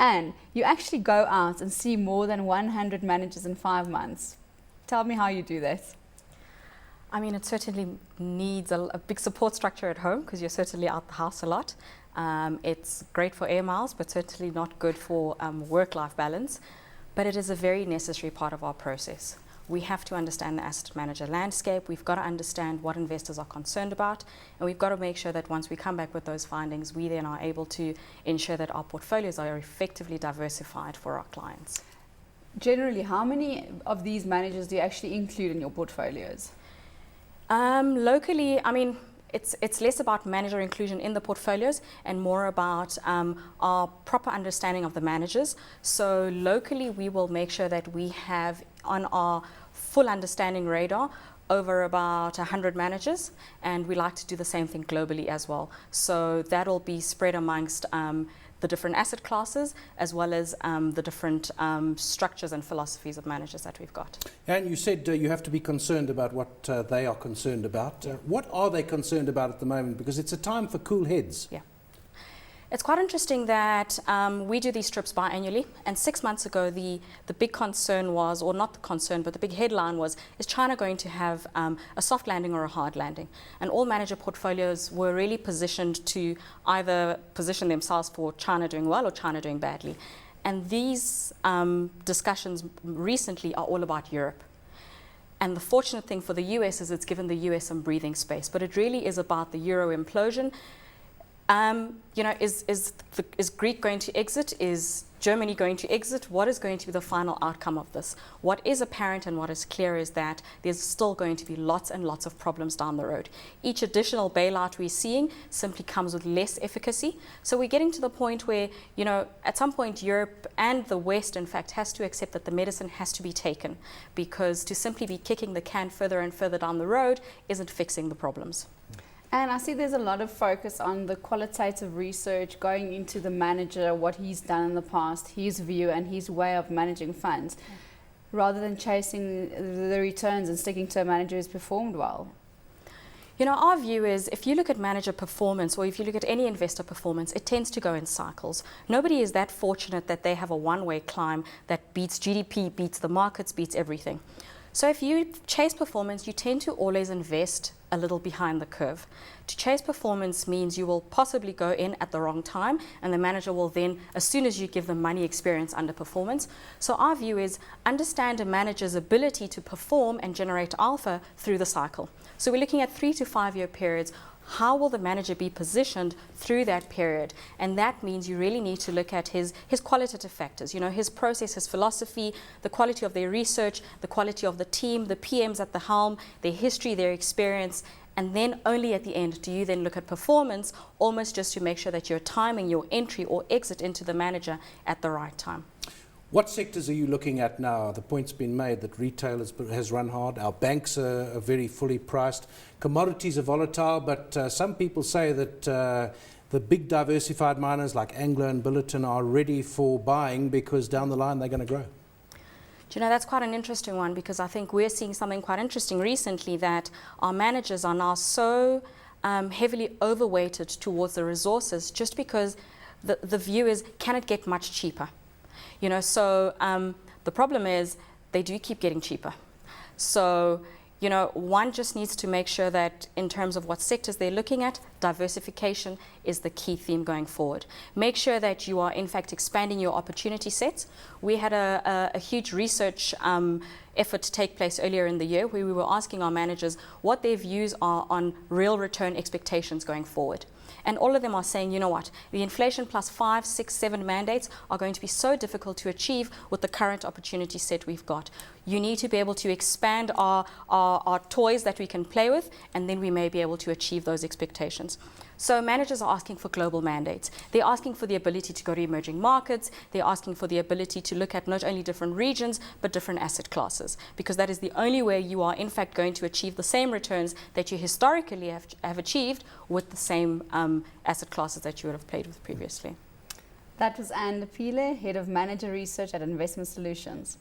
And you actually go out and see more than 100 managers in 5 months. Tell me how you do that. I mean, it certainly needs a big support structure at home because you're certainly out the house a lot. It's great for air miles, but certainly not good for work-life balance. But it is a very necessary part of our process. We have to understand the asset manager landscape. We've got to understand what investors are concerned about. And we've got to make sure that once we come back with those findings, we then are able to ensure that our portfolios are effectively diversified for our clients. Generally, how many of these managers do you actually include in your portfolios? Locally, I mean, it's less about manager inclusion in the portfolios and more about our proper understanding of the managers. So locally, we will make sure that we have on our full understanding radar over about 100 managers, and we like to do the same thing globally as well. So that'll be spread amongst the different asset classes, as well as the different structures and philosophies of managers that we've got. And you said you have to be concerned about what they are concerned about. What are they concerned about at the moment? Because it's a time for cool heads. Yeah. It's quite interesting that we do these trips biannually, and 6 months ago the big concern was, or not the concern, but the big headline was, is China going to have a soft landing or a hard landing? And all manager portfolios were really positioned to either position themselves for China doing well or China doing badly. And these discussions recently are all about Europe. And the fortunate thing for the US is it's given the US some breathing space, but it really is about the euro implosion. You know, is Greek going to exit? Is Germany going to exit? What is going to be the final outcome of this? What is apparent and what is clear is that there's still going to be lots and lots of problems down the road. Each additional bailout we're seeing simply comes with less efficacy. So we're getting to the point where, you know, at some point Europe and the West, in fact, has to accept that the medicine has to be taken, because to simply be kicking the can further and further down the road isn't fixing the problems. And I see there's a lot of focus on the qualitative research going into the manager, what he's done in the past, his view and his way of managing funds, rather than chasing the returns and sticking to a manager who's performed well. You know, our view is if you look at manager performance, or if you look at any investor performance, it tends to go in cycles. Nobody is that fortunate that they have a one-way climb that beats GDP, beats the markets, beats everything. So if you chase performance, you tend to always invest a little behind the curve. To chase performance means you will possibly go in at the wrong time, and the manager will then, as soon as you give them money, experience underperformance. So our view is understand a manager's ability to perform and generate alpha through the cycle. So we're looking at 3 to 5 year periods. How will the manager be positioned through that period? And that means you really need to look at his qualitative factors, you know, his process, his philosophy, the quality of their research, the quality of the team, the PMs at the helm, their history, their experience. And then only at the end do you then look at performance, almost just to make sure that you're timing your entry or exit into the manager at the right time. What sectors are you looking at now? The point's been made that retail has run hard. Our banks are very fully priced. Commodities are volatile, but some people say that the big diversified miners like Anglo and Billiton are ready for buying because down the line they're going to grow. Do you know, that's quite an interesting one, because I think we're seeing something quite interesting recently, that our managers are now so heavily overweighted towards the resources just because the view is, can it get much cheaper? You know, so the problem is they do keep getting cheaper. So, you know, one just needs to make sure that in terms of what sectors they're looking at, diversification is the key theme going forward. Make sure that you are in fact expanding your opportunity sets. We had a huge research effort take place earlier in the year where we were asking our managers what their views are on real return expectations going forward. And all of them are saying, you know what, the inflation plus 5, 6, 7 mandates are going to be so difficult to achieve with the current opportunity set we've got. You need to be able to expand our toys that we can play with, and then we may be able to achieve those expectations. So managers are asking for global mandates. They're asking for the ability to go to emerging markets. They're asking for the ability to look at not only different regions, but different asset classes, because that is the only way you are in fact going to achieve the same returns that you historically have achieved with the same asset classes that you would have played with previously. That was Ann Leepile, Head of Manager Research at Investment Solutions.